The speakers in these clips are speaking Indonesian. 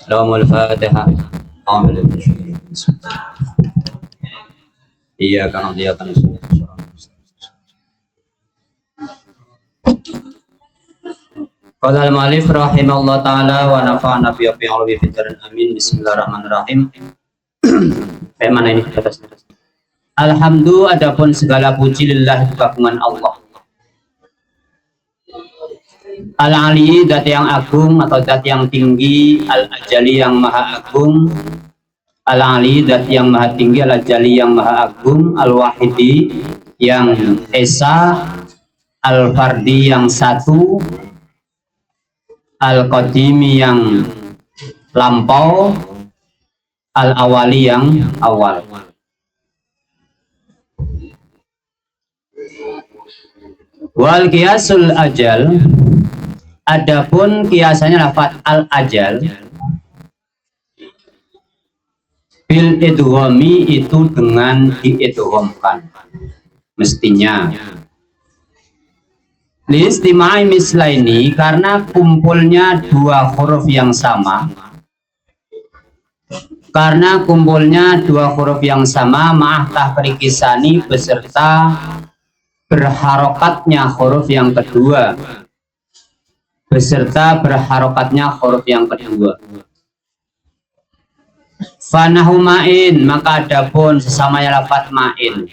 لهم الفاتحة. أعوذ بالله من الشيطان إياك نعبد وإياك نستعين. Qala al-mu'allif rahimahullah ta'ala wa nafa'ana bi fitarin amin. Bismillahirrahmanirrahim. Kayak mana ini atas. Alhamdulillah, adapun segala puji lillah kagungan Allah. Al-Ali, dat yang agung atau dat yang tinggi, Al-Ajali yang maha agung, Al-Ali, dat yang maha tinggi, Al-Ajali yang maha agung, Al-Wahidi yang esa, Al-Fardi yang satu, Al-Qadimi yang lampau, Al-Awali yang awal. Wal kiasul ajal, adapun kiasannya lafaz al-ajal bil idghami itu dengan diidghamkan mestinya. Listimai mislaini, karena kumpulnya dua huruf yang sama. Karena kumpulnya dua huruf yang sama, ma'ah tahrikisani beserta berharokatnya huruf yang kedua. Beserta berharokatnya huruf yang kedua. Fanahu ma'in, maka adapun sesamanya lafaz ma'in.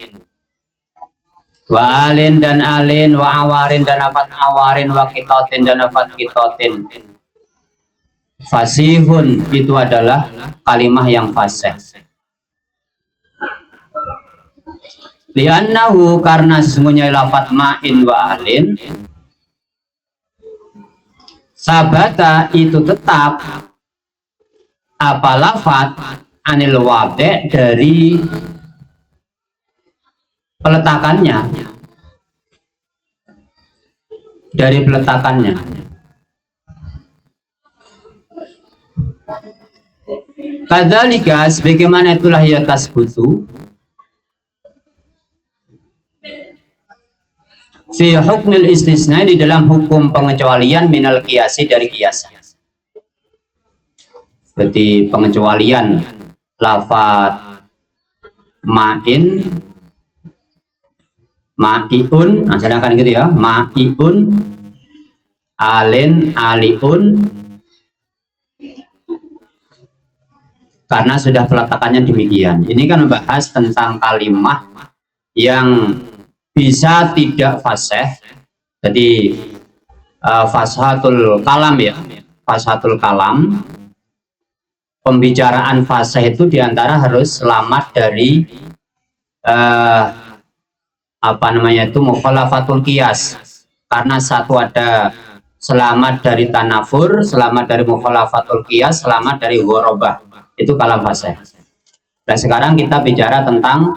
Wa alin dan alin, wa awarin dan lafaz awarin, wa kitotin dan lafaz kitotin. Fasihun, itu adalah kalimah yang fasih. Li'annahu, karena sesungguhnya lafaz ma'in wa alin sabata itu tetap apa lafaz anil wade dari peletakannya, dari peletakannya. Kadzalika, sebagaimana itulah ya tasbutu fi hukmil istisna, di dalam hukum pengecualian minal qiyasi, dari kiasan. Seperti pengecualian lafaz ma'in, ma'iun, nah sedangkan gitu ya, ma'iun, alin, aliun, karena sudah peletakannya demikian. Ini kan membahas tentang kalimah yang bisa tidak fasih. Jadi fashatul kalam ya, fashatul kalam, pembicaraan fasih itu diantara harus selamat dari mukhalafatul qiyas, karena satu ada selamat dari tanafur, selamat dari mukhalafatul qiyas, selamat dari ghorobah, itu kalam fasih. Dan sekarang kita bicara tentang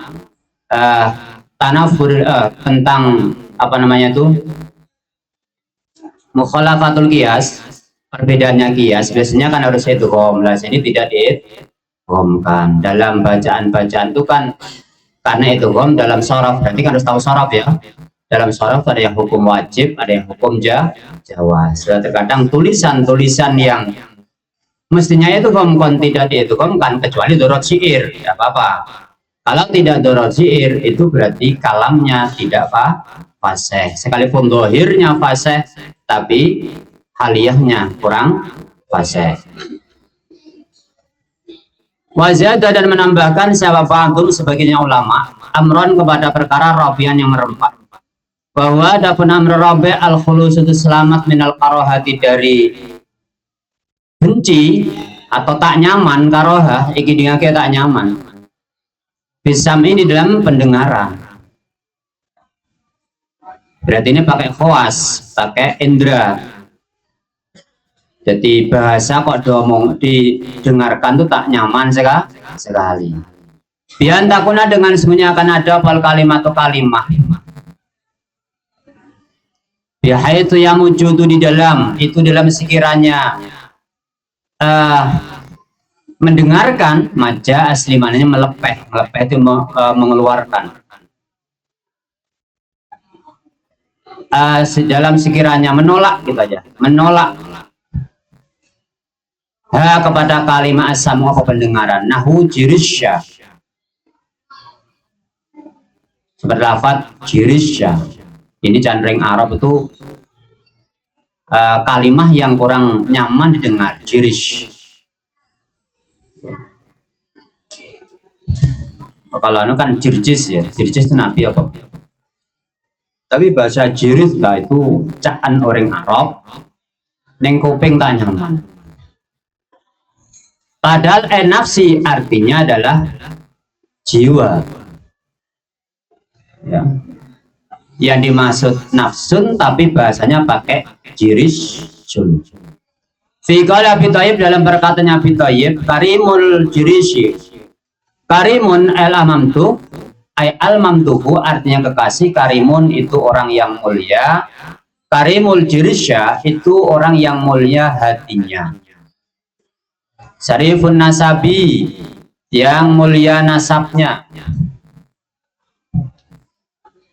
tanafur, tentang mukhalafatul qiyas, perbedaannya qiyas. Biasanya kan harus idgham, nah ini tidak diidghamkan. Dalam bacaan-bacaan itu kan, karena idgham dalam shorof, berarti kan harus tahu shorof ya. Dalam shorof ada yang hukum wajib, ada yang hukum jawaz. Terkadang tulisan-tulisan yang mestinya itu kon tidak diidghamkan, kecuali dorot syair, tidak apa-apa. Kalau tidak dorot syair, itu berarti kalamnya tidak fasih. Sekalipun dohirnya fasih, tapi haliyahnya kurang fasih. Wazada, dan menambahkan siapa ba'dhum sebagiannya ulama, amron kepada perkara rabian yang merempat, bahwa adapun amr rabi al-khulus itu selamat minal karohati, dari benci atau tak nyaman, karohah iki dingake tak nyaman, bisam ini dalam pendengaran. Berarti ini pakai khawas, pakai indra. Jadi bahasa kok didengarkan tuh tak nyaman sekali. Bian takuna, dengan semuanya akan ada pal kalimat atau kalimah. Bihai itu yang wujudu di dalam, itu dalam sekiranya mendengarkan, maja asli mananya melepeh itu mengeluarkan. Dalam sekiranya menolak, gitu aja, menolak kepada kalimat as-samu apa pendengaran, nahu jirisya, berlafaz jirisya. Ini canreng Arab itu kalimah yang kurang nyaman didengar, jirish. Kalau itu kan jirjis ya, jirjis itu nabi apa? Tapi bahasa jiris lah itu caan orang Arab, neng kuping tak nyaman. Padahal nafsi artinya adalah jiwa. Ya. Yang dimaksud nafsun tapi bahasanya pakai jiris jun. Fikal Abi Thayyib dalam perkataannya Abi Thayyib, karimul jirisi. Karimun el amamtu, ay al mamtuhu artinya kekasih. Karimun itu orang yang mulia. Karimul jirisya itu orang yang mulia hatinya. Syarifun nasabi, yang mulia nasabnya.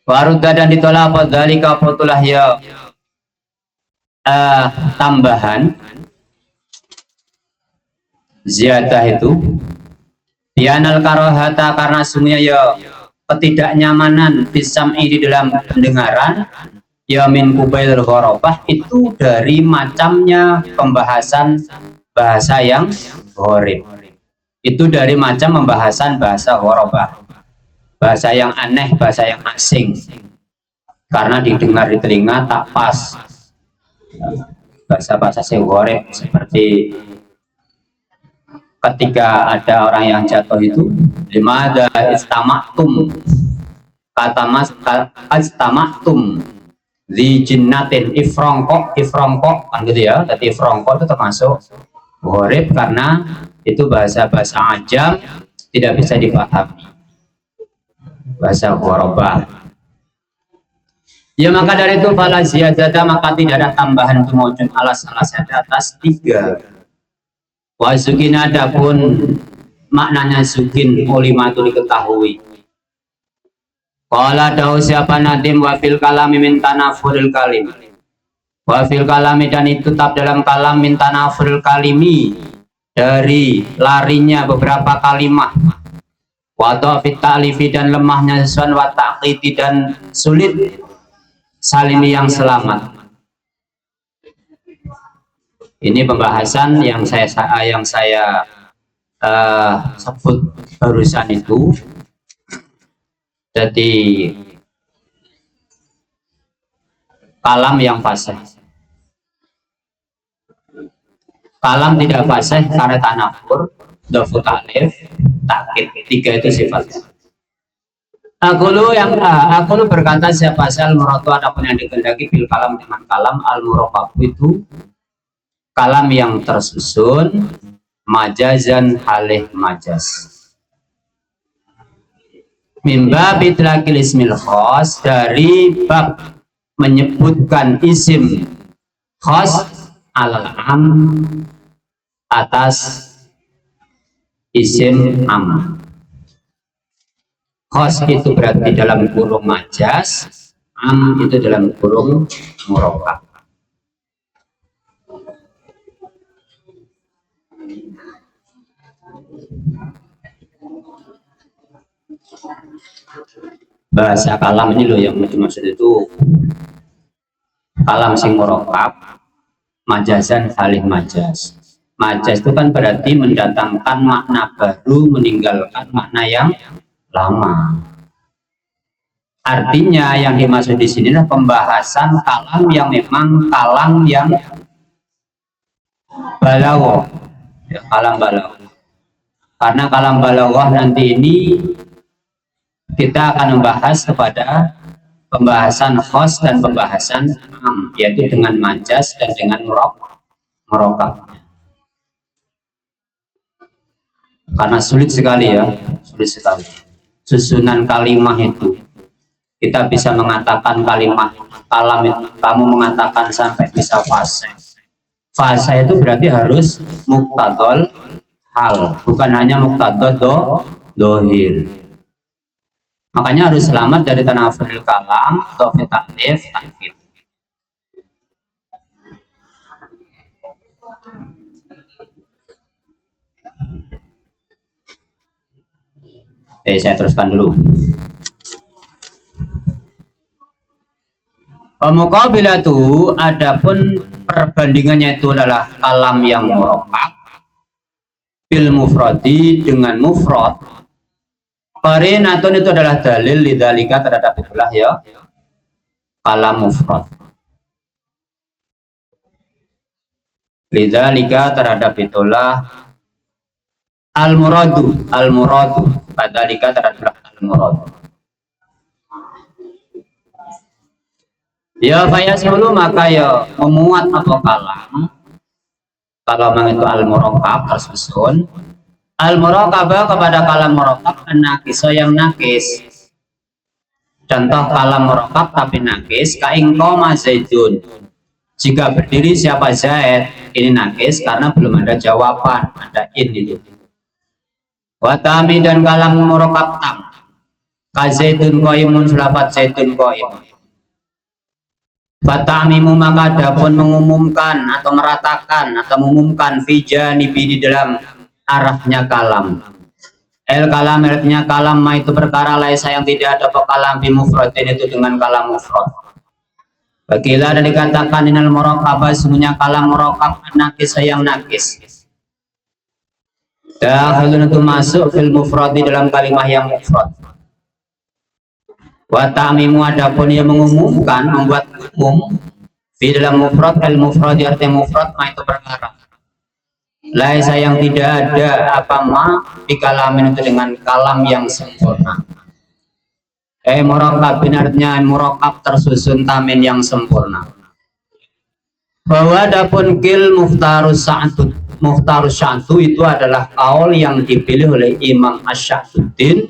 Warudda dan ditolak apa dari kapotulah ya tambahan ziyadah itu bianal karohata karena sungguhnya ya ketidaknyamanan bisam'i di dalam pendengaran ya min kubail ghorobah itu dari macamnya pembahasan bahasa yang gharib, itu dari macam pembahasan bahasa ghorobah, bahasa yang aneh, bahasa yang asing, karena didengar di telinga tak pas. Bahasa-bahasa gharib seperti ketika ada orang yang jatuh itu, limada istamaktum, kata mas istamaktum di jinnatin ifrongkok kan gitu ya. Jadi ifrongkok itu termasuk gharib karena itu bahasa-bahasa ajam, tidak bisa dipahami, bahasa ghorobah. Ya maka dari itu fala ziyadata, maka tidak ada tambahan tumujun alas atas tiga. Wa sukin adapun maknanya sukin ulimatul diketahui. Qala dawu siapa nadim wa fil kalami min tanafuril kalim. Wa fil kalami dan itu tetap dalam kalam min tanafuril kalimi, dari larinya beberapa kalimah. Wa dhafit ta'lifi dan lemahnya sesuatu, wa ta'qiti dan sulit salimi yang selamat. Ini pembahasan yang saya sebut barusan itu. Jadi kalam yang fasih, kalam tidak fasih karena tanafur, dhafut ta'lif, takkid, tiga itu sifatnya. Aku lu berkata siapa sih al-muradu adapun yang dikehendaki bil kalam dengan kalam al-muraqab itu kalam yang tersusun majazan halih majaz. Mimba bitlaqil ismil khas, dari bab menyebutkan isim khas al-am atas isim am. Khos itu berarti dalam kurung majaz, am itu dalam kurung muraqab. Bahasa kalam ini loh yang maksud itu kalam sing muraqab, majazan salih majaz. Majaz itu kan berarti mendatangkan makna baru, meninggalkan makna yang lama. Artinya yang dimaksud di sini adalah pembahasan kalam yang memang kalam yang balaghah, ya, kalam balaghah. Karena kalam balaghah nanti ini kita akan membahas kepada pembahasan khos dan pembahasan am, yaitu dengan majaz dan dengan muraqab. Karena sulit sekali ya, sulit sekali. Susunan kalimah itu, kita bisa mengatakan kalimat kalam itu, kamu mengatakan sampai bisa fase. Fase itu berarti harus muktadol hal, bukan hanya muktadol dohir. Makanya harus selamat dari tanafuril kalam, dhafit ta'lif, takkid. Saya teruskan dulu. Muqabilatu, adapun perbandingannya itu adalah kalam yang murakkab bil mufradi dengan mufrad. Qarinatun itu adalah dalil lidzalika terhadap itulah ya kalam mufrad. Lidzalika terhadap itulah al-muradu kadzalika terhadap al-muradu. Ya fayasulu, maka ya memuat atau kalam kalau memang itu al-murakkab tersusun al-murakkabah kepada kalam murakkab an-nakis yang nakis. Contoh kalam murakkab tapi nakis kaing koma zaidun, jika berdiri siapa Zaid, ini nakis karena belum ada jawaban, ada in itu. Watami dan kalam murakkab tam kazaidun qaimun sulapat zaidun qaim. Fatamimu, maka adapun mengumumkan atau meratakan atau mengumumkan fijanibi di dalam arahnya kalam. El kalam artinya kalam ma itu perkara laisa yang tidak ada kalam bi mufradin itu dengan kalam mufrad. Bagilah dan dikatakan inal murakkabah semuanya kalam murakkab nakis yang nakis. Dakhilun itu masuk fil mufradi dalam kalimah yang mufrad. Wa ta'mimu adapun yang mengumumkan, membuat umum di dalam mufrad, al mufrad artinya mufrad ma itu perkara laisa yang tidak ada apa ma di kalamin itu dengan kalam yang sempurna. Murakkab artinya murakkab tersusun tamin yang sempurna. Bahwa adapun kil mukhtarus sa'tu itu adalah kaul yang dipilih oleh Imam Asy-Sya'buddin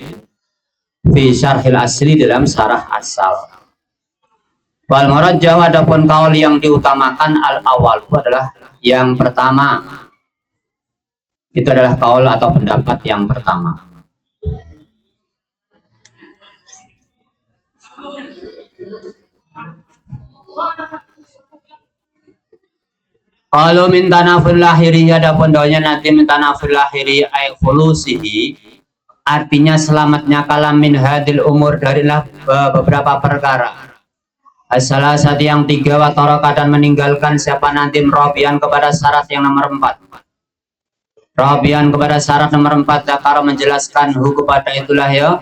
fi syarhil asli dalam syarah asal. Wal murajjah, adapun kaul yang diutamakan al awal itu adalah yang pertama. Itu adalah kaul atau pendapat yang pertama. Kalau minta nafil lahiri, adapun doanya nanti minta nafil lahiri ay khulusihi, artinya selamatnya kalam min hadil umur darilah beberapa perkara. As-salasati yang tiga, wa taraka dan meninggalkan siapa nanti merabian kepada syarat yang nomor 4. Rabian kepada syarat nomor 4 Zakara menjelaskan hu kepada itulah ya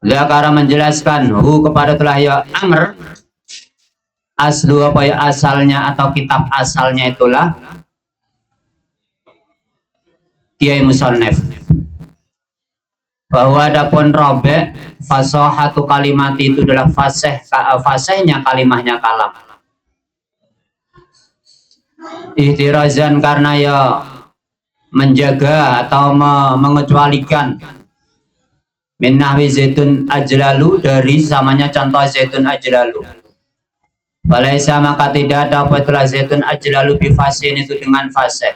Zakara menjelaskan hu kepada itulah ya amr aslu apa ya asalnya atau kitab asalnya itulah Kiai Musannef, bahwa adapun robek fasahatu kalimat itu adalah fasihnya kalimahnya kalam. Ihtirazan karena ya menjaga atau mengecualikan min nahwi zaitun ajlalu dari samanya contoh zaitun ajlalu. Walaisa maka tidak ada apa itulah zaitun ajlalu bifasin itu dengan fasih.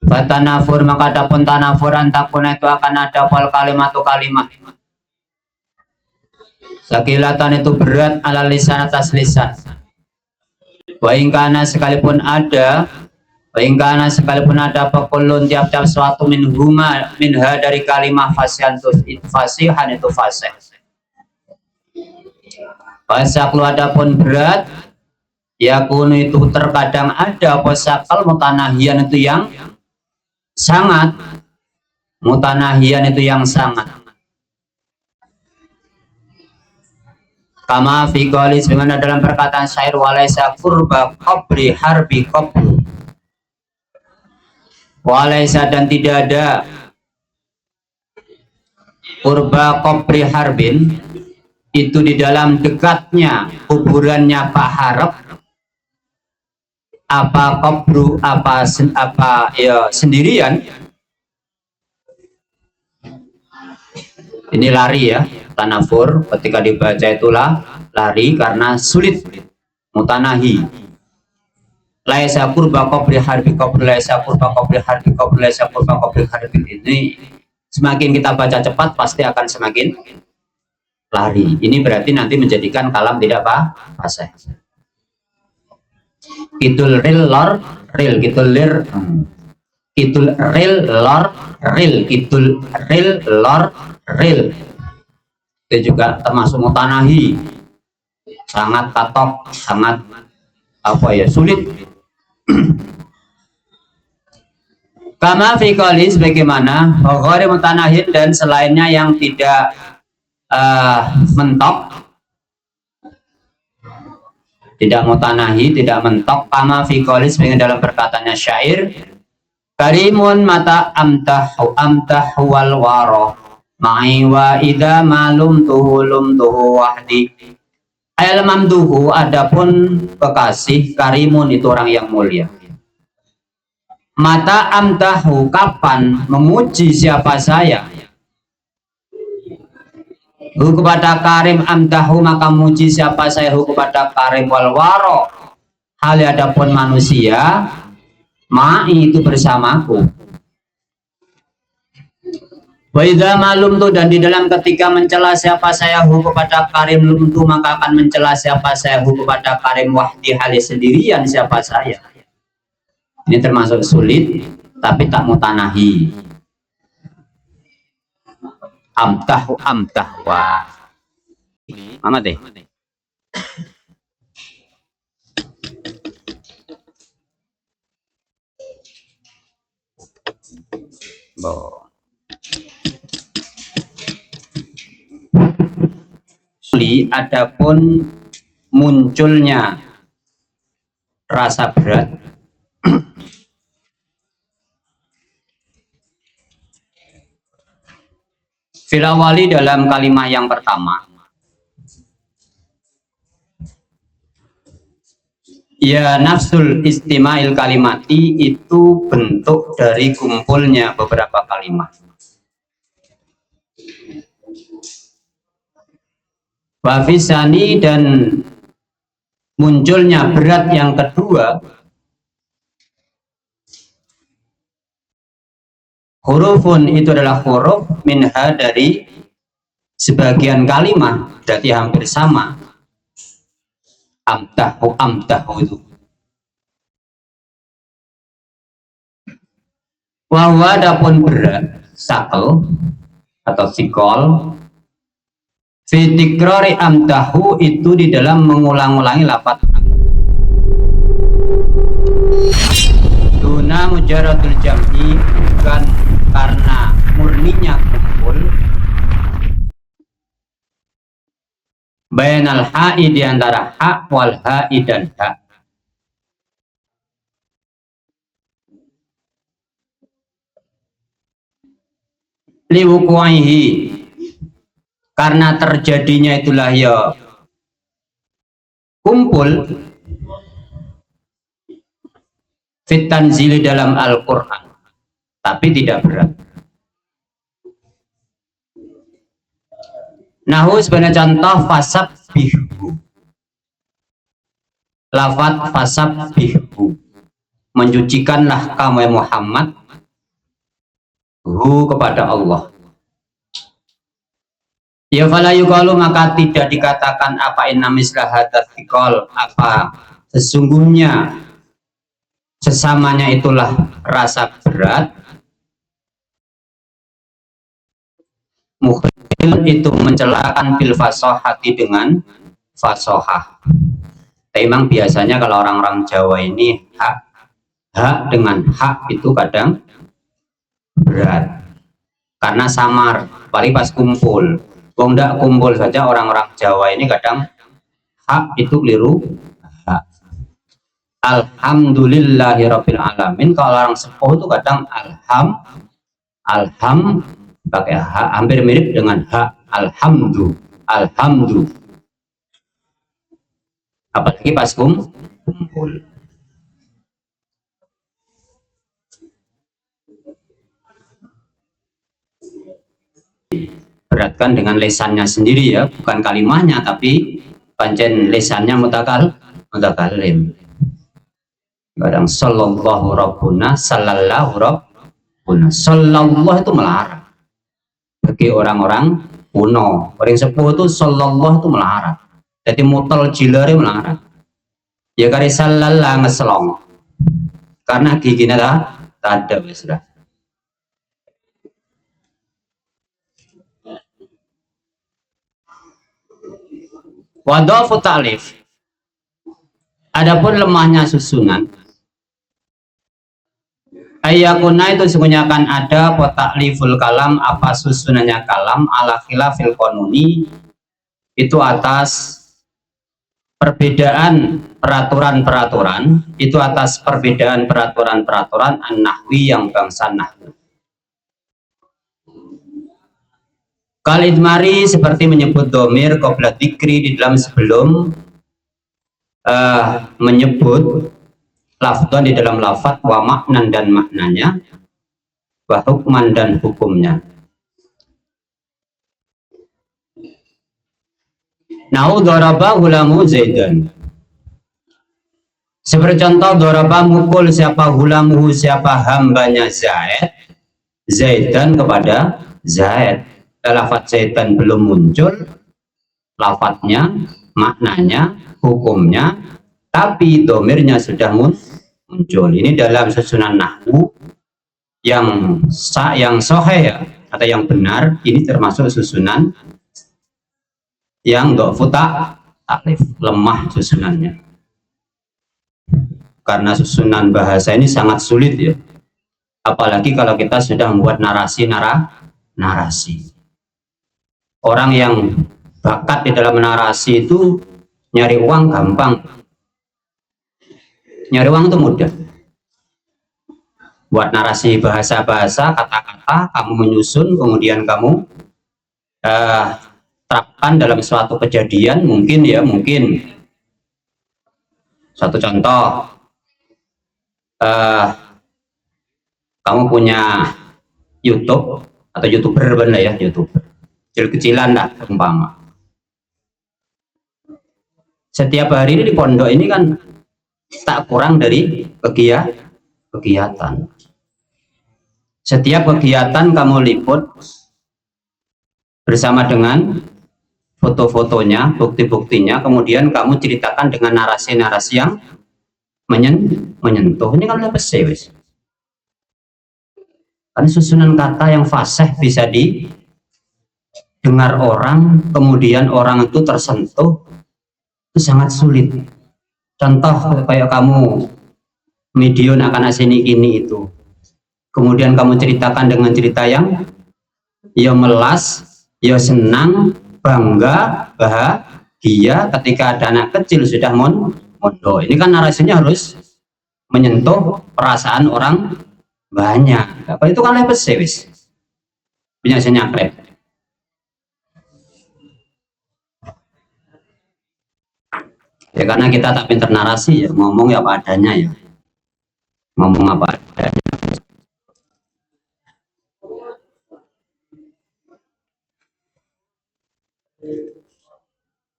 Fatanafur maka adapun tanafur antakun itu akan ada pol kalimatu kalimah. Sakilatan itu berat ala lisan atas lisan. Wa ingkana sekalipun ada pekulun tiap-tiap suatu minha dari kalimah fasihan itu fasih. Fasaklu adapun berat yakunu itu terkadang ada posakal mutanahian itu yang sangat, mutanahian itu yang sangat. Kama fi qouli sebagaimana dalam perkataan syair walaisa qurba qabri harbi qabru. Walaisa dan tidak ada qurba qabri harbin itu di dalam dekatnya kuburannya Pak Harep apa qabru apa ya sendirian. Ini lari ya, tanafur ketika dibaca itulah lari karena sulit, mutanahi. Laisa qurba qabri harbi qabru laisa qurba qabri harbi qabru laisa qurba qabri harbi. Ini semakin kita baca cepat pasti akan semakin lari. Ini berarti nanti menjadikan kalam tidak fasih. Kidul ril lor ril, kidul lir, kidul ril lor ril, kidul ril lor ril. Itu juga termasuk mutanahi, sangat katok, sangat apa ya, sulit. Kama fi qali, sebagaimana ghairi mutanahin, dan selainnya yang tidak mentok, tidak mutanahi, tidak mentok. Kama fi qali, sebagaimana dalam perkataannya syair, karimun mata amtahu wal waro ma'i wa idza malum tuhu wahdi. Ayal mamduhu, adapun kekasih, karimun itu orang yang mulia. Mata amtahu, kapan memuji siapa saya, hu kepada karim, amtahu maka muji siapa saya, hu kepada karim, wal waro hal adapun manusia, ma'i itu bersamaku. Wa idza malum tu, dan di dalam ketika mencela siapa saya, hu kepada karim, lumtu maka akan mencela siapa saya, hu kepada karim, wahdi hal sendirian siapa saya. Ini termasuk sulit tapi tak mutanahi. Amtahu wah mana deh bo. Adapun munculnya rasa berat filawali, dalam kalimat yang pertama, ya nafsul istima'il kalimati, itu bentuk dari kumpulnya beberapa kalimat. Wafisani, dan munculnya berat yang kedua, hurufun, itu adalah huruf, minha, dari sebagian kalimat, berarti hampir sama. Amtahu itu. Wahwa, adapun berat, sakal atau sikol, fitikrori amtahu, itu di dalam mengulang-ulangi lafaz duna mujaradul jam'i, bukan karena murninya kumpul, bainal ha'i, di antara ha wal ha'i dan ha. Liwukuaihi, karena terjadinya itulah ya kumpul, fit tanzili, dalam Al-Quran, tapi tidak berat. Nahu, sebenarnya contoh fasabbihu, lafaz fasabbihu, mencucikanlah kamu Muhammad, hu kepada Allah. Ya fala yuqalu, maka tidak dikatakan apa inna mislah hadzal thiqal, apa sesungguhnya sesamanya itulah rasa berat, mukhil, itu mencelakan bil fasohati, dengan fasohah. Memang biasanya kalau orang-orang Jawa ini hak dengan hak itu kadang berat karena samar, paling pas kumpul. Wong ndak kumpul saja orang-orang Jawa ini kadang hak itu keliru hak. Alhamdulillahirabbil alamin, kalau orang sepuh itu kadang alham pakai hak, hampir mirip dengan hak, alhamdu, apalagi pas kumpul. Beratkan dengan lesannya sendiri ya, bukan kalimatnya, tapi pancen lesannya mutakalim. Kadang sallallahu rabbuna, sallallahu rabbuna, sallallahu itu melarang bagi orang-orang kuno. Orang sepuh itu sallallahu itu melarang, jadi mutal jilari melarang. Ya karisal lala ngeselong. Karena giginya tak ada wis sudah. Wadhafu ta'lif. Adapun lemahnya susunan, ayakuna itu sesungguhnya akan ada potakliful kalam, apa susunannya kalam ala khilafil qanuni, itu atas perbedaan peraturan-peraturan, itu atas perbedaan peraturan-peraturan an-nahwi yang bangsa nahwu. Kalidmari seperti menyebut domir qabla dzikri di dalam sebelum menyebut lafdhan di dalam lafadz, wa maknan dan maknanya, wa hukman dan hukumnya. Nahu doraba hulamu zaidan. Seperti contoh doraba mukul siapa hulamu, siapa hambanya Zaid, Zaidan kepada Zaid. Lafadz Zaidan belum muncul, lafadznya, maknanya, hukumnya, tapi domirnya sudah muncul. Ini dalam susunan nahwu yang sahih ya, atau yang benar, ini termasuk susunan yang dhafu taklif, lemah susunannya. Karena susunan bahasa ini sangat sulit ya, apalagi kalau kita sudah membuat narasi. Orang yang bakat di dalam narasi itu nyari uang gampang, nyari uang itu mudah. Buat narasi bahasa-bahasa, kata-kata, kamu menyusun, kemudian kamu terapkan dalam suatu kejadian, mungkin satu contoh, kamu punya YouTube atau YouTuber bener ya, YouTuber kecil-kecilan lah umpama. Setiap hari ini di pondok ini kan tak kurang dari kegiatan. Setiap kegiatan kamu liput bersama dengan foto-fotonya, bukti-buktinya, kemudian kamu ceritakan dengan narasi-narasi yang menyentuh. Ini kan lebih serius. Kan susunan kata yang fasih bisa didengar orang, kemudian orang itu tersentuh, itu sangat sulit. Contoh kayak kamu medion akan asini ini itu, kemudian kamu ceritakan dengan cerita yang ya melas, ya senang, bangga, bahagia ketika ada anak kecil sudah mondok. Ini kan narasinya harus menyentuh perasaan orang banyak. Apa itu kan lepas sewis punya senyakrep. Ya karena kita tak pinter narasi ya, ngomong ya apa adanya ya, ngomong apa adanya.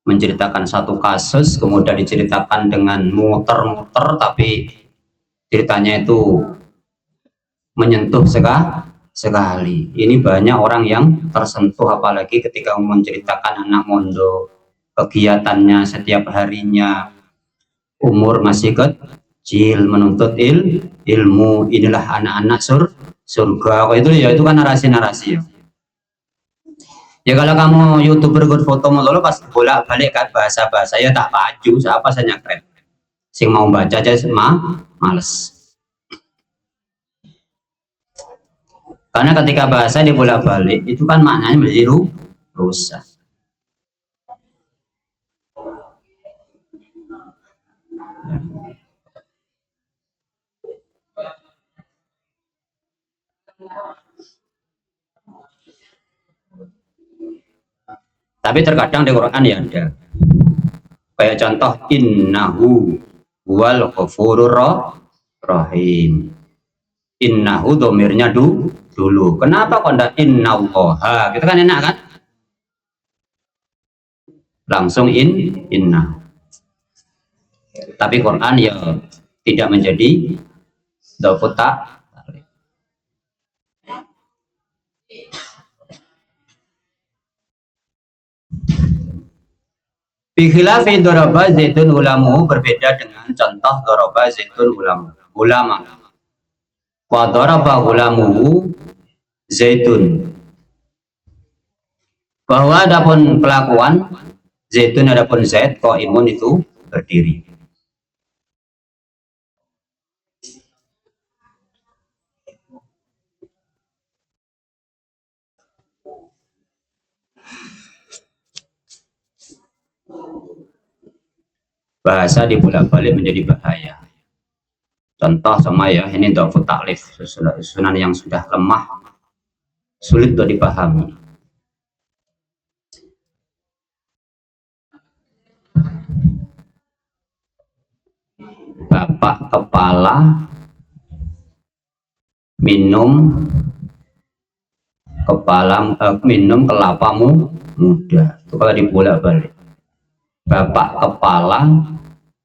Menceritakan satu kasus kemudian diceritakan dengan muter-muter, tapi ceritanya itu menyentuh sekali. Ini banyak orang yang tersentuh, apalagi ketika menceritakan anak mondok, kegiatannya setiap harinya, umur masih kecil, menuntut ilmu, inilah anak-anak surga. Itu ya, itu kan narasi-narasi ya. Ya kalau kamu YouTuber buat foto mulu pas bolak-balik kan bahasa-bahasa ya tak maju, siapa saja keren. Sing mau baca aja males. Karena ketika bahasa dibolak-balik itu kan maknanya menjadi rusak. Tapi terkadang di Quran ya ada. Kayak contoh innahu wal ghafurur rahim. Innahu domirnya dulu. Kenapa kok ndak innallaha? Kita kan enak kan? Langsung inna. Tapi Quran ya tidak menjadi dhafu ta. Bikhilafi doroba zaitun ulamu, berbeda dengan contoh doroba zaitun ulama. Wa doroba ulamu zaitun, bahwa adapun kelakuan zaitun, adapun zaid imun itu berdiri. Bahasa dibolak-balik menjadi bahaya. Contoh sama ya, ini dhafu taklif, susunan yang sudah lemah, sulit untuk dipahami. Bapak kepala minum kelapamu muda. Itu kalau dibolak-balik. Bapak kepala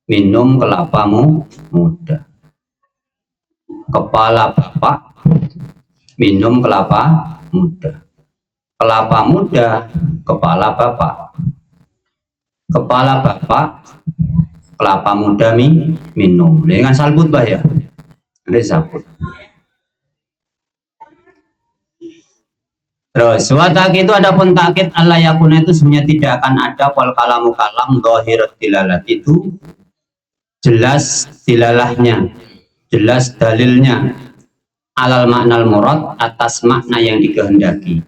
minum kelapamu muda. Kepala bapak minum kelapa muda. Kelapa muda, kepala bapak. Kepala bapak, kelapa muda minum. Dengan salbut bah ya. Ini sabut. Terus watak itu adapun takkit Allah yakuna itu sebenarnya tidak akan ada wal kalamu kalam dhahirat dilalat, itu jelas dilalahnya, jelas dalilnya, alal maknal murad, atas makna yang dikehendaki.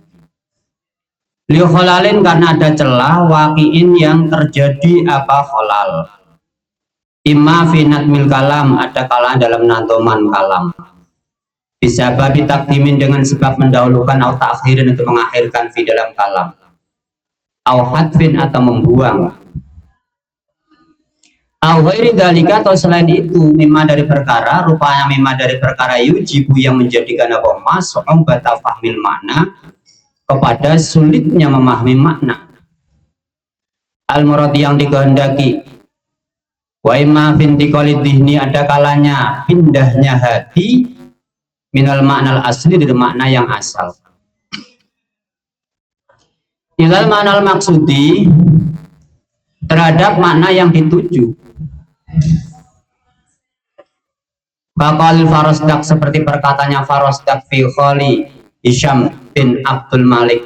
Liu kholalin, karena ada celah waqiin yang terjadi apa kholal. Imma finat mil kalam, ada kalah dalam nantoman kalam. Bisa babi takdimin, dengan sebab mendahulukan atau takhirin untuk mengakhirkan fi dalam kalam. Au hadfin, atau membuang. Au ghairi dzalika, atau selain itu, mimma dari perkara, rupanya mimma dari perkara yujibu yang menjadikan apa masuk bata fahmil makna, kepada sulitnya memahami makna. Al murad yang dikehendaki. Wa imma fintiqali dhihni, ada kalanya pindahnya hati minal maknal asli, dari makna yang asal, ilal maknal maksudi, terhadap makna yang dituju. Bakal Farosdak, seperti perkataannya Farosdak fi kholi Hisham bin Abdul Malik,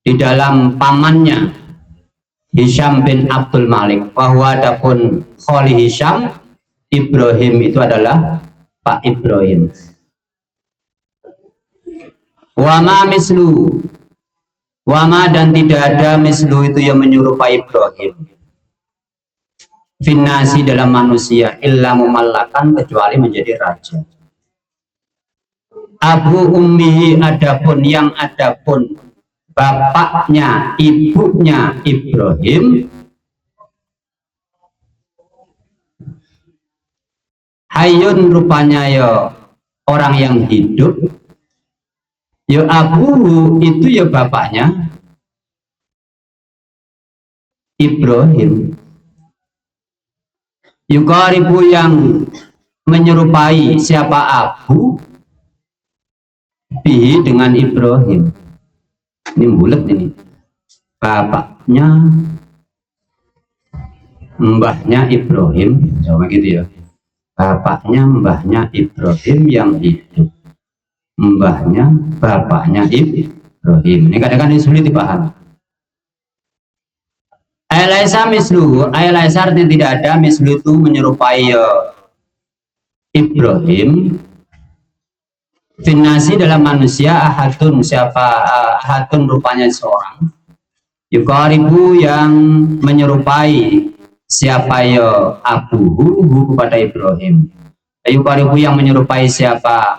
di dalam pamannya Hisham bin Abdul Malik, bahwa adapun kholi Hisham Ibrahim itu adalah Pak Ibrahim. Wama mislu, wama, dan tidak ada mislu itu yang menyerupai Ibrahim. Finnasi, dalam manusia, illa mumallakan, kecuali menjadi raja. Abu ummihi, adapun bapaknya, ibunya Ibrahim, hayun, rupanya ya orang yang hidup, ya abuhu, itu ya bapaknya Ibrahim. Yukaribu, yang menyerupai siapa abu, bihi, dengan Ibrahim. Ini bulat ini, bapaknya mbahnya Ibrahim, sama gitu ya. Bapaknya mbahnya Ibrahim yang hidup, mbahnya bapaknya Ibrahim. Ini kadang-kadang sulit dipahami. Aylaisa mislu, aylaisa artinya tidak ada, mislu itu menyerupai Ibrahim. Finnasi, dalam manusia, ahadun, siapa ahadun, rupanya seorang. Yukaribu, yang menyerupai siapa ya abuhu, kepada Ibrahim. Yukaribu, yang menyerupai siapa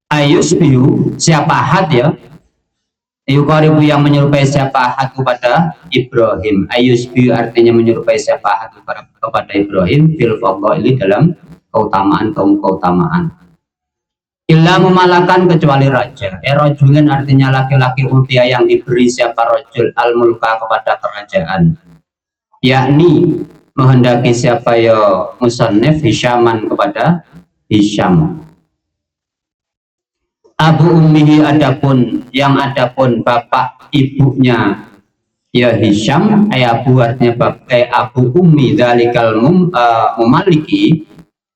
ayusbihu, siapa ahad ya. Yukaribu, yang menyerupai siapa ahad kepada Ibrahim. Ayusbihu artinya menyerupai siapa ahad kepada Ibrahim. Fil fadhaili, dalam keutamaan. Illa memalakan, kecuali raja. Rajulun artinya laki-laki, utia yang diberi siapa rajul al-mulka, kepada kerajaan. Yakni menghendaki siapa ya musannif Hishaman, kepada Hisham. Abu ummihi, adapun bapak ibunya Ya Hisham, Abu artinya Abu Ummi dzalikal mumaliki,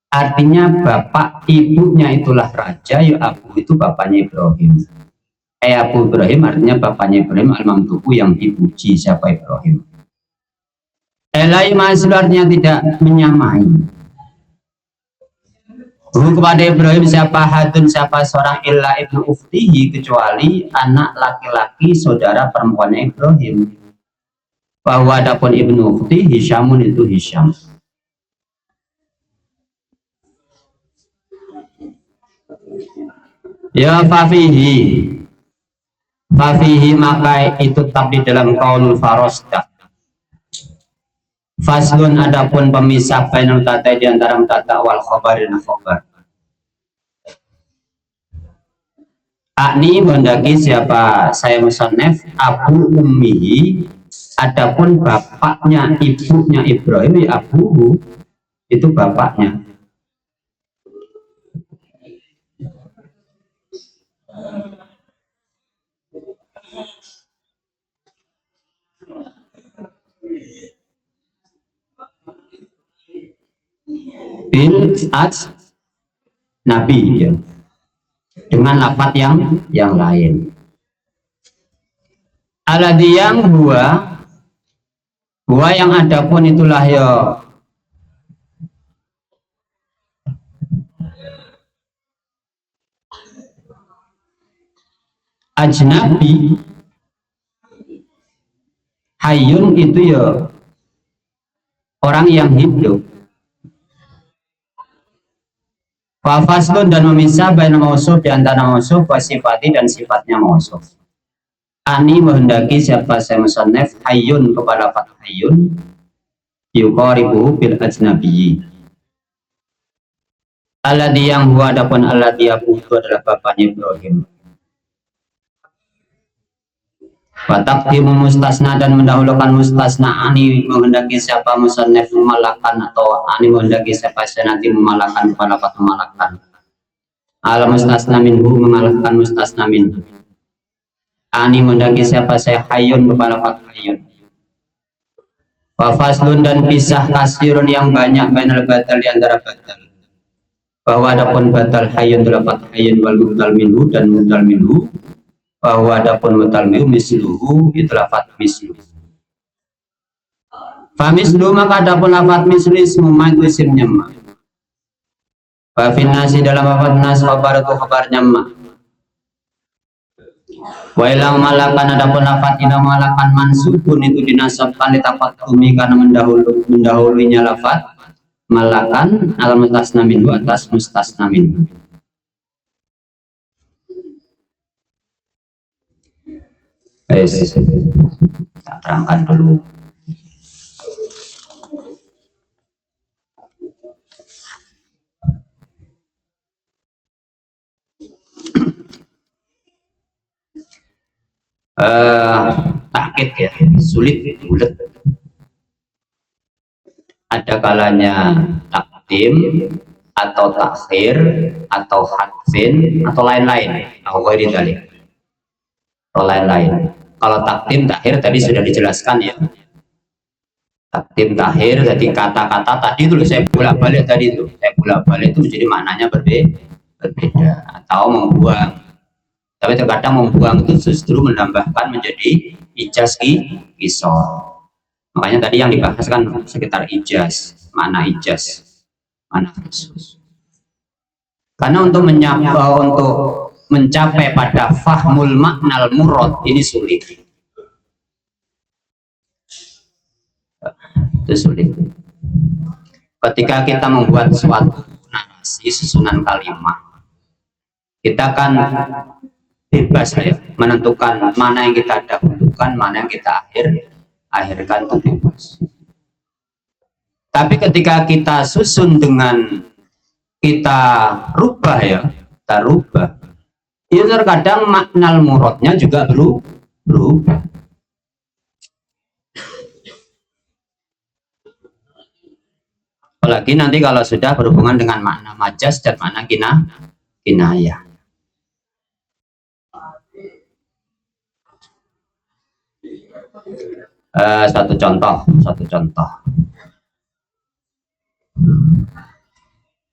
artinya bapak ibunya itulah raja, ya Abu itu bapaknya Ibrahim. Abu Ibrahim artinya bapaknya Ibrahim al-mamduhu yang dipuji, siapa Ibrahim. Elai masih artinya tidak menyamai. Kepada Ibrahim siapa hadun, siapa seorang illa ibnu uftihi, kecuali anak laki-laki saudara perempuannya Ibrahim. Bahwa adapun ibnu ufti Hisyamun itu Hisyam. Ya fafihi maka itu tetap di dalam qaulul farosda. Faslun adapun pemisah bainal tata di antara mutata wal khobar dan khobar. Akni mendaki siapa saya musannef Abu Ummihi, adapun bapaknya ibunya Ibrahim ya Abu itu bapaknya. Bil as Nabi ya. Dengan lafaz yang lain. Aladhi yang huwa yang adapun itulah ya ajnabi, hayyun itu ya orang yang hidup. Fafaslun dan memisah baina mausuf di antara mausuf wasifati dan sifatnya mausuf. Ani menghendaki siapa saya musannaf hayyun kepada lafaz hayyun yuqaribu bil ajnabiyyi. Alladhi yang huwa adapun alladhi Abu itu adalah bapaknya Ibrahim. Wataqdimu mustasna dan mendahulukan mustasna. Ani menghendaki siapa musannaf memalakan atau ani menghendaki siapa saya nanti memalakan kepada lafaz memalakan. Al mustasna minhu mengalahkan mustasna minhu. Ani menghendaki siapa saya hayyun kepada lafaz hayyun. Wafaslun dan pisah kasirun yang banyak bainal batal di antara batal. Bahwa adapun batal hayyun lafaz hayyun wal mudal minhu dan mudal minhu. Bahwa adapun mutalmiu misluhu itu lafaz mislu. Famislu maka adapun lafaz mislu ismu ma itu isimnya ma. Fa nasi dalam lafaz nas khabar itu khabarnya ma. Wa ilang malakan adapun lafaz ila malakan mansubun itu dinasabkan litaqaddumi karena mendahulunya lafaz malakan al mustasna minhu atas mustasna minhu. Kita terangkan dulu. Takkit ya, sulit, bulat. Ada kalanya takdim atau takhir atau hadfin atau lain-lain. Atau lain-lain. Kalau takdim takhir tadi sudah dijelaskan ya. Takdim takhir jadi kata-kata tadi itu saya bolak-balik tadi itu. Saya bolak-balik itu jadi maknanya berbeda atau membuang. Tapi terkadang membuang itu justru menambahkan menjadi ijaz qisor. Makanya tadi yang dibahas kan sekitar ijaz, mana ijaz, mana khusus. Karena untuk mencapai pada fahmul maknal murad ini sulit. Itu sulit. Ketika kita membuat suatu narasi susunan kalimat, kita kan bebas ya menentukan mana yang kita dahulukan, mana yang kita akhirkan, itu bebas. Tapi ketika kita susun dengan kita rubah ya, kita rubah, itu terkadang makna muradnya juga berubah. Apalagi nanti kalau sudah berhubungan dengan makna majas dan makna kinayah. Satu contoh.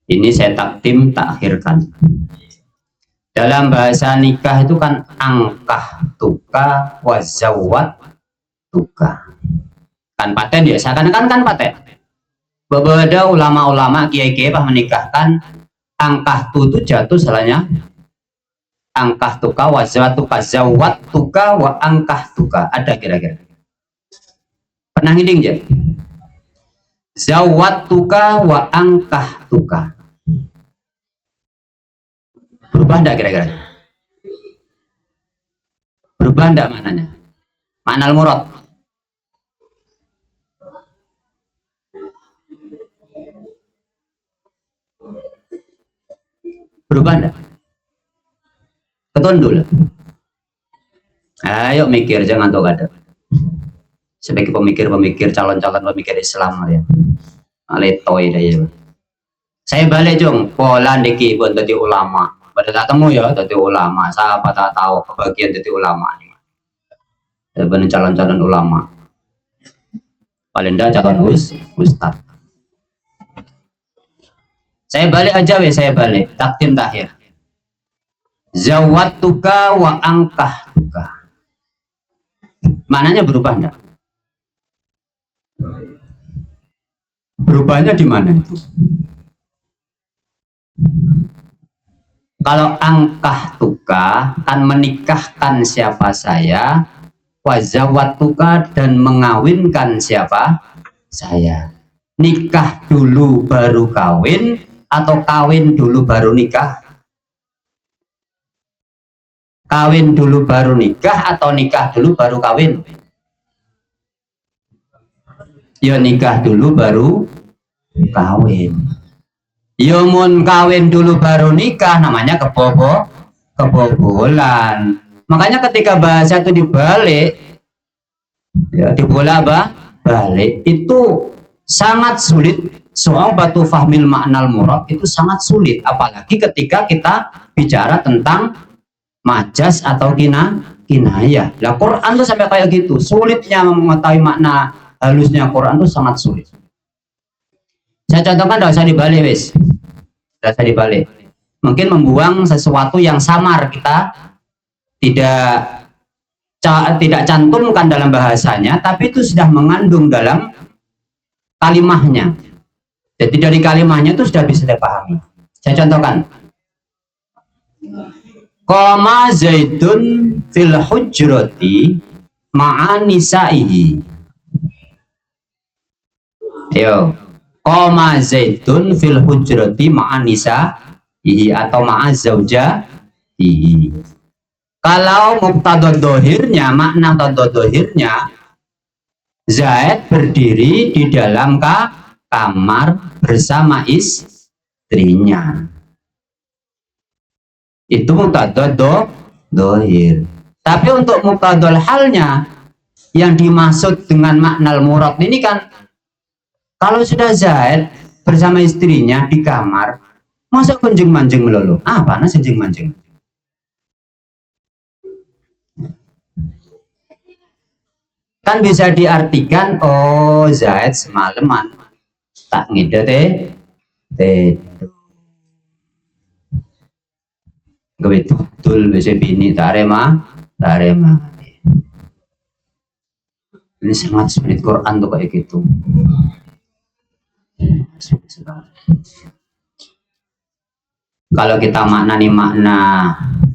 Ini saya takdim takhirkan. Dalam bahasa nikah itu kan angkah tuka wazawat tuka. Kan paten ya, seakan-akan kan paten. Beberapa ulama-ulama kiai-kiai menikahkan angkah tu itu jatuh salahnya angkah tuka wazawat tuka, zawat tuka wa angkah tuka. Ada kira-kira? Pernah ngiding ya? Zawat tuka wa angkah tuka. Berubah enggak kira-kira? Berubah enggak maknanya? Makna al-murad. Berubah enggak? Ketundul. Ayo mikir, jangan tuh ada. Sebagai pemikir-pemikir, calon-calon pemikir Islam ya. Aletoy deh. Saya balik jong, pola niki buat jadi ulama. Pada tak temu ya, jadi ulama. Siapa tak tahu kebagian jadi ulama nih. Benar calon-calon ulama. Paling dah calon ustad. Saya balik aja weh, saya balik. Takdim takhir. Zawat tuka wa angkah tuka. Mananya berubah enggak? Berubahnya di mana itu? Kalau angkah tuka kan menikahkan siapa saya, wazawat tuka dan mengawinkan siapa saya. Nikah dulu baru kawin atau kawin dulu baru nikah? Kawin dulu baru nikah atau nikah dulu baru kawin? Ya nikah dulu baru kawin. Ya mun kawin dulu baru nikah namanya kebobolan. Makanya ketika bahasa itu dibalik, ya dibolak balik itu sangat sulit. Soal batu fahmil maknal murad itu sangat sulit, apalagi ketika kita bicara tentang majas atau kinayah. Lah Quran tuh sampai kayak gitu, sulitnya mengetahui makna halusnya Quran tuh sangat sulit. Saya contohkan, tidak usah dibalik wis. Tidak usah dibalik. Mungkin membuang sesuatu yang samar kita tidak cantumkan dalam bahasanya, tapi itu sudah mengandung dalam kalimahnya. Jadi dari kalimahnya itu sudah bisa dipahami. Saya contohkan. Qama Zaidun fil hujrati ma'anisaihi. Yo. Qama Zaidun fil hujrati ma'anisaihi atau ma'azaujahihi. Kalau muqtadad dohirnya, makna muqtadad dohirnya, Zaid berdiri di dalam kamar bersama istrinya. Itu muqtadad dohir. Tapi untuk muqtadal halnya, yang dimaksud dengan makna murad ini kan, kalau sudah Zaid bersama istrinya di kamar, masa kunjung manjing melulu? Apa nasi kunjung manjing? Kan bisa diartikan, oh Zaid semalaman tak ngide teh gawe tutul bisa bini tarema. Ini sangat sulit Quran tuh kayak gitu. Kalau kita maknani makna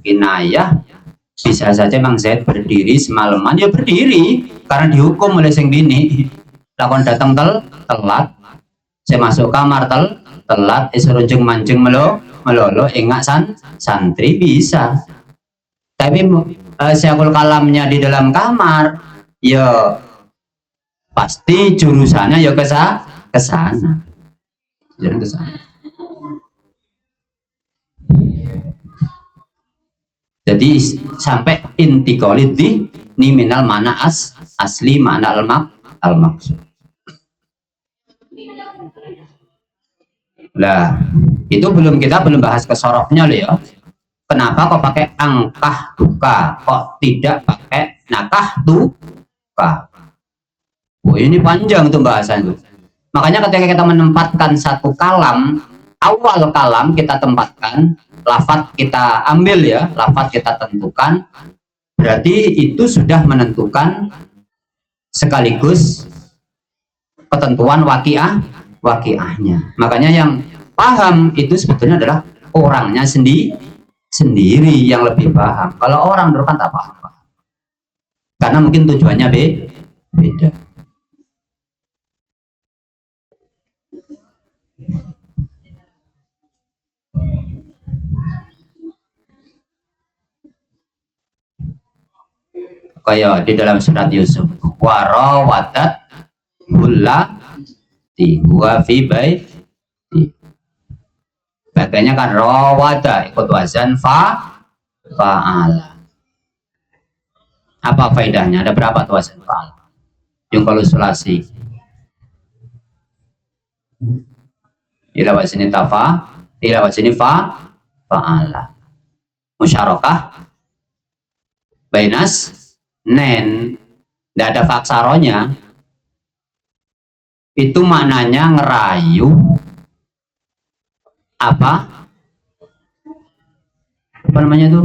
kinayah, bisa saja Mang Zaid berdiri semalaman, ya berdiri karena dihukum oleh sing bini. Lakon datang telat, saya masuk kamar telat, runjung manjing melolo ingat santri bisa. Tapi Syekhul kalamnya di dalam kamar, ya pasti jurusannya ya ke sana. Jangan ke sana. Jadi sampai inti kolidi ini minal mana asli mana al maksud. Lah itu kita belum bahas kesorofnya loh ya. Kenapa kok pakai angkah tuka, kok tidak pakai nakah tuka? Oh, ini panjang tuh bahasan tuh. Makanya ketika kita menempatkan satu kalam, awal kalam kita tempatkan, lafaz kita ambil ya, lafaz kita tentukan, berarti itu sudah menentukan sekaligus ketentuan wakiahnya. Makanya yang paham itu sebetulnya adalah orangnya sendiri yang lebih paham. Kalau orang dulu kan tak paham, karena mungkin tujuannya beda. Kayak di dalam surat Yusuf, warawadat hulla huwa fi baiti. Bagainya kan rawada ikut wazan fa'ala. Apa faedahnya? Ada berapa tuh wazan fa'ala? Yang kalau sulasi ila wazani tafa, ila wazani fa'ala. Musyarakah bainas nen, tidak ada faksaronya, itu maknanya ngerayu apa namanya tuh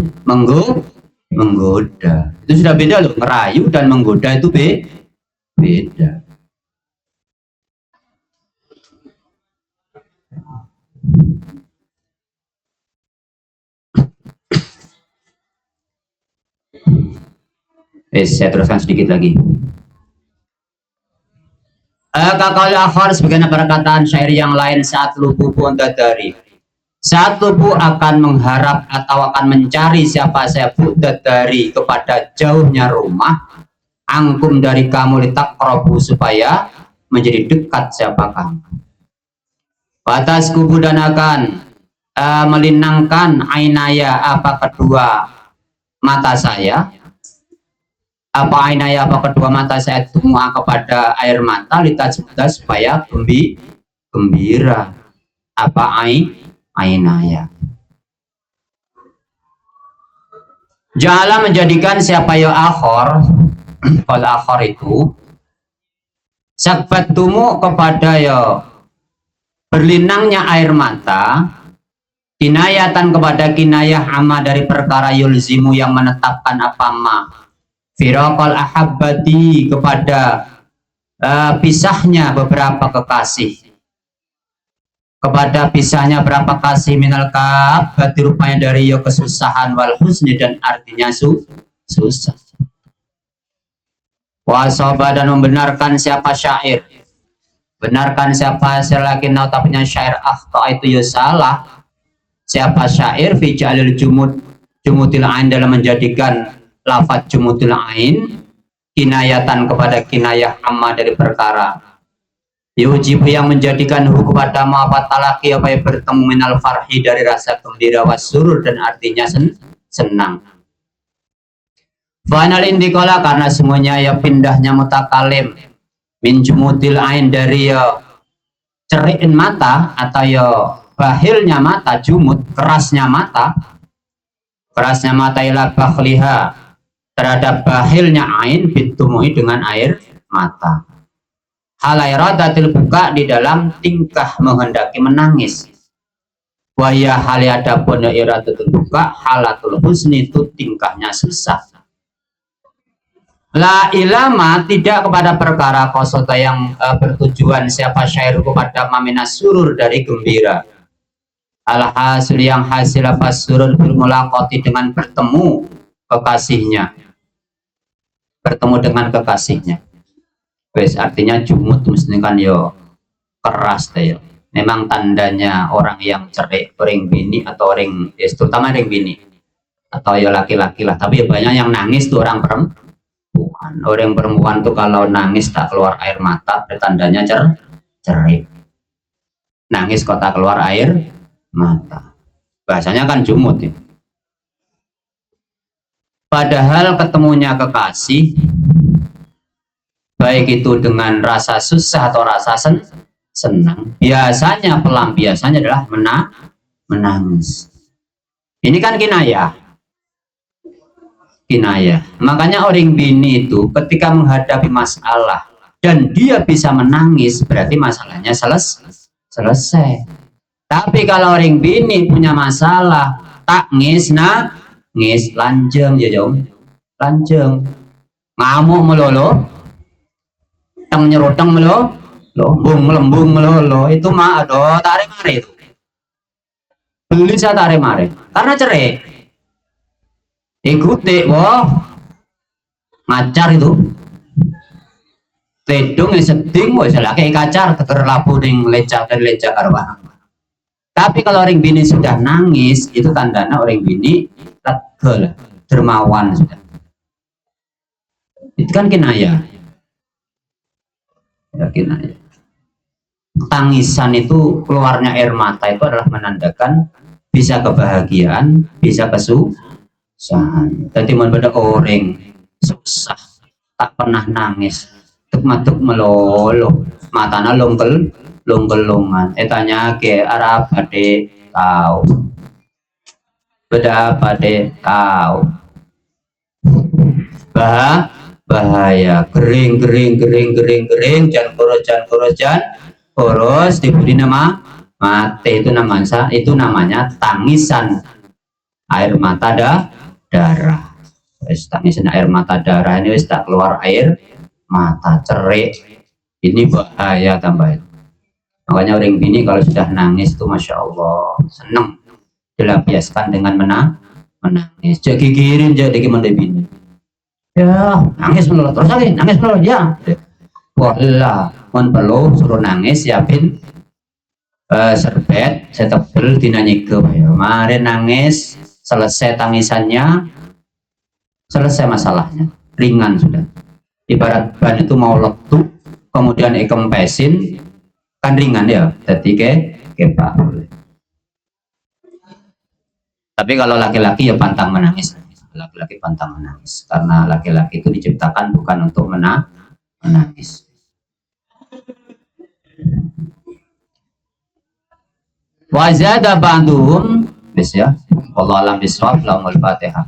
menggoda. Itu sudah beda loh, ngerayu dan menggoda itu beda. Saya teruskan sedikit lagi. Kakal akhar sebagaimana perkataan syair yang lain, saat lubu pun dari saat lubu akan mengharap atau akan mencari siapa saya dari kepada jauhnya rumah, angkum dari kamu litakrobu supaya menjadi dekat siapa kamu. Batas kubu dan akan melinangkan ainaya apa kedua mata saya, apa ainaya apa kedua mata saya semua kepada air mata litajibda supaya gembira. Apa ainaya jala menjadikan siapa ya akhor. Kalau akhor itu sabatumu kepada ya berlinangnya air mata, kinayatan kepada kinayah ama dari perkara yulzimu yang menetapkan apa ma firaqal ahabbati kepada pisahnya beberapa kekasih, kepada pisahnya berapa kasih minal kabati rupanya dari yo kesusahan wal husni dan artinya susah. Wasaba dan membenarkan siapa syair, benarkan siapa selagi nautapinya syair akhta itu yo salah, siapa syair fi jalil jumutil ain dalam menjadikan lafaz jumutil ain kinayatan kepada kinayah amma dari perkara yujibu yang menjadikan hu kepada ma'afat talaki apa yang bertemu minal farhi dari rasa gembira wasurur dan artinya senang. Final indikola karena semuanya ya pindahnya mutakalim min jumutil ain dari ya ceriin mata atau ya bahilnya mata, jumut kerasnya mata ila bakhliha terhadap bahilnya ain bitumui dengan air mata. Halairadatil buka di dalam tingkah menghendaki menangis. Waya haliadapun iradatul buka halatul husni itu tingkahnya susah. La ilama tidak kepada perkara kosota yang bertujuan siapa syair kepada maminas surur dari gembira. Alhasil yang hasil lafaz surur bermulaqati dengan bertemu kekasihnya. Bertemu dengan kekasihnya. Wes artinya jumut mesti kan yo keras deh yo. Memang tandanya orang yang cerik, orang bini atau orang terutama orang bini atau yo laki-laki lah. Tapi banyak yang nangis tuh orang perempuan. Orang perempuan tuh kalau nangis tak keluar air mata, tandanya cerik. Nangis kok tak keluar air mata. Bahasanya kan jumut ya. Padahal ketemunya kekasih, baik itu dengan rasa susah atau rasa senang, biasanya pelampiasannya adalah menangis. Ini kan kinayah. Makanya orang bini itu ketika menghadapi masalah dan dia bisa menangis, berarti masalahnya selesai. Tapi kalau orang bini punya masalah, tak ngis lanjeng ya jom, lanjeng ngamuk melolo, teng nyeroteng melolo, lembung melolo, itu mah aduh tarik mare itu. Beli saya tarik mare, karena cerai. Ikuti, wah ngacar itu. Tedung seding, wah selaki kacar, teker lapu ning lecak dan lecak arwah. Tapi kalau orang bini sudah nangis, itu tandanya orang bini lega, dermawan sudah. Itu kan kinayah. Ya, kinayah. Tangisan itu keluarnya air mata itu adalah menandakan bisa kebahagiaan, bisa kesusahan. Jadi pada orang susah tak pernah nangis, tuk melolo, matanya longgelongan. Tanya ke arah pada kau, beda pada kau, bahaya, kering, jangan koros, diberi nama mati, itu namanya tangisan air mata darah. Tangisan air mata darah ini wis tak keluar air mata, cerik, ini bahaya tambah. Makanya orang bini kalau sudah nangis itu masya Allah seneng, dilampiaskan dengan menangis. Jadi gigirin jadi gimana bini? Ya nangis melulu terus lagi, nangis melulu ya. Wala, mon perlu suruh nangis siapin serbet, setebel dinanyike. Mari nangis, selesai tangisannya, selesai masalahnya, ringan sudah. Ibarat ban itu mau letup, kemudian kempesin, kan ringan ya, jadi kepak. Tapi kalau laki-laki ya pantang menangis, laki-laki pantang menangis, karena laki-laki itu diciptakan bukan untuk menangis. Wazada ba'duhum, bis ya. Wallahu a'lam bishawab, lahumul Fatihah.